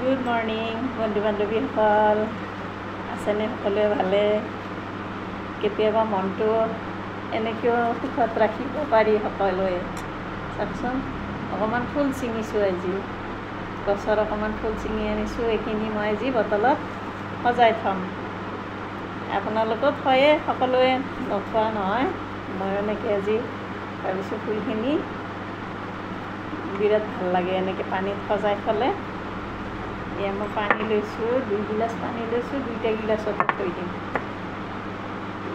Good morning বন্ধু বান্ধৱীসকল, আছেনে সকলোৱে ভালে? কেতিয়াবা মনটো এনেকৈও সুখত ৰাখিব পাৰি সকলোৱে। চাওকচোন, অকণমান ফুল ছিঙিছোঁ আজি, গছৰ অকণমান ফুল ছিঙি আনিছোঁ। এইখিনি মই আজি বটলত সজাই থ'ম। আপোনালোকেও থয়ে, সকলোৱে নথোৱা নহয়। মই এনেকৈ আজি ভাবিছোঁ ফুলখিনি বিৰাট ভাল লাগে এনেকৈ পানীত সজাই থ'লে। এয়া মই পানী লৈছোঁ, 2 গিলাচ পানী লৈছোঁ, 2টা গিলাচতে থৈ দিম।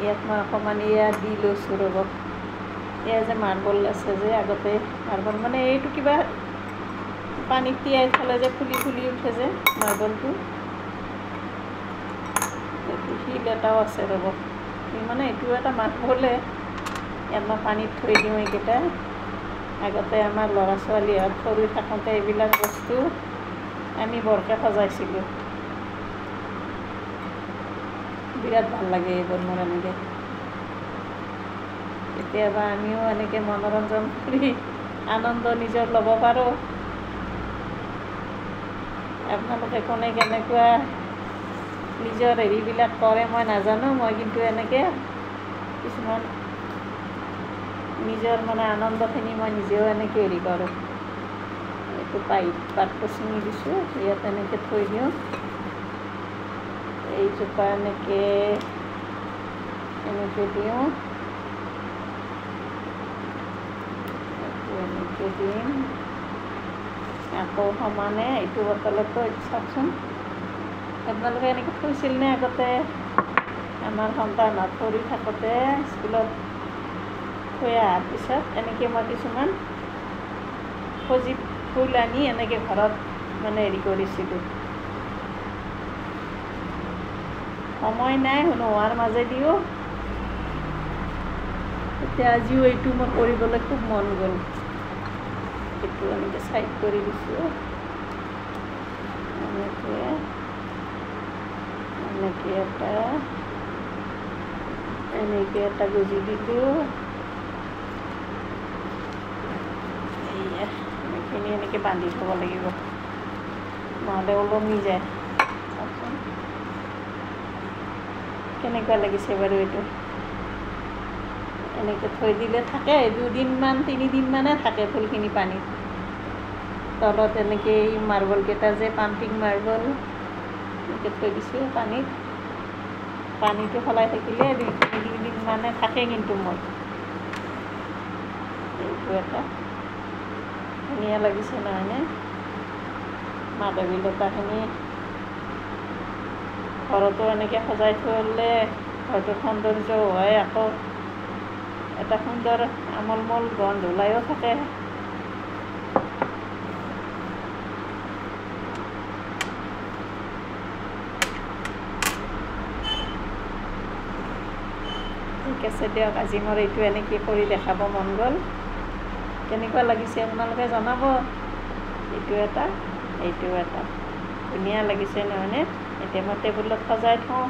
ইয়াত মই অকণমান ইয়াত দি লৈছোঁ ৰ'ব। এয়া যে মাৰ্বল আছে যে, আগতে মাৰ্বল মানে এইটো কিবা পানীত তিয়াই থ'লে যে ফুলি ফুলি উঠে যে মাৰ্বলটো, এইটো শিল এটাও আছে ৰ'ব। মানে এইটো এটা মাৰ্বলে, ইয়াত মই পানীত থৈ দিওঁ এইকেইটা। আগতে আমাৰ ল'ৰা ছোৱালীহঁত সৰু থাকোঁতে এইবিলাক বস্তু আমি বৰকৈ সজাইছিলোঁ। বিৰাট ভাল লাগে এইবোৰ মোৰ এনেকৈ। কেতিয়াবা আমিও এনেকৈ মনোৰঞ্জন কৰি আনন্দ নিজৰ ল'ব পাৰোঁ। আপোনালোকে কোনে কেনেকুৱা নিজৰ হেৰিবিলাক কৰে মই নাজানো। মই কিন্তু এনেকৈ কিছুমান নিজৰ মানে আনন্দখিনি মই নিজেও এনেকৈ হেৰি কৰোঁ। এইটো পাতটো ছিঙি দিছোঁ, ইয়াত এনেকৈ থৈ দিওঁ। এইজোপা এনেকৈ দিওঁ, এইটো এনেকৈ দিম। আকৌ সমানে এইটো বটলতো এইটো চাওকচোন, আপোনালোকে এনেকৈ থৈছিলনে আগতে? আমাৰ সন্তানহঁত সৰু থাকোঁতে স্কুলত থৈ অহাৰ পিছত এনেকৈ মই কিছুমান সজীৱ ফুল আনি এনেকৈ ঘৰত মানে হেৰি কৰিছিলোঁ। সময় নাই নোহোৱাৰ মাজেদিও এতিয়া আজিও এইটো মই কৰিবলৈ খুব মন গ'ল। এইটো এনেকৈ ছাইড কৰি দিছোঁ, এনেকৈ এটা গুজি দিলোঁ। এইখিনি এনেকৈ বান্ধি থ'ব লাগিব, নহ'লে ওলমি যায়। চাওকচোন কেনেকুৱা লাগিছে বাৰু এইটো। এনেকৈ থৈ দিলে থাকে 2দিনমান 3দিনমানে থাকে ফুলখিনি পানীত। তলত এনেকৈ এই মাৰ্বলকেইটা যে পাম্পিং মাৰ্বল এনেকৈ থৈ দিছোঁ পানীত। পানীটো সলাই থাকিলে 2-3 দিনমানে থাকে কিন্তু মোৰ। এইটো এটা ধুনীয়া লাগিছে নহয়নে? মাধৱীলতাখিনি ঘৰতো এনেকৈ সজাই থ'লে ঘৰটোৰ সৌন্দৰ্য হয়। আকৌ এটা সুন্দৰ আমোলমোল গন্ধ ওলাইও থাকে। ঠিক আছে দিয়ক, আজি মোৰ এইটো এনেকৈ কৰি দেখাব মন গ'ল। কেনেকুৱা লাগিছে আপোনালোকে জনাব। এইটো এটা, এইটো এটা ধুনীয়া লাগিছে নহয়নে? এতিয়া মই টেবুলত সজাই থওঁ।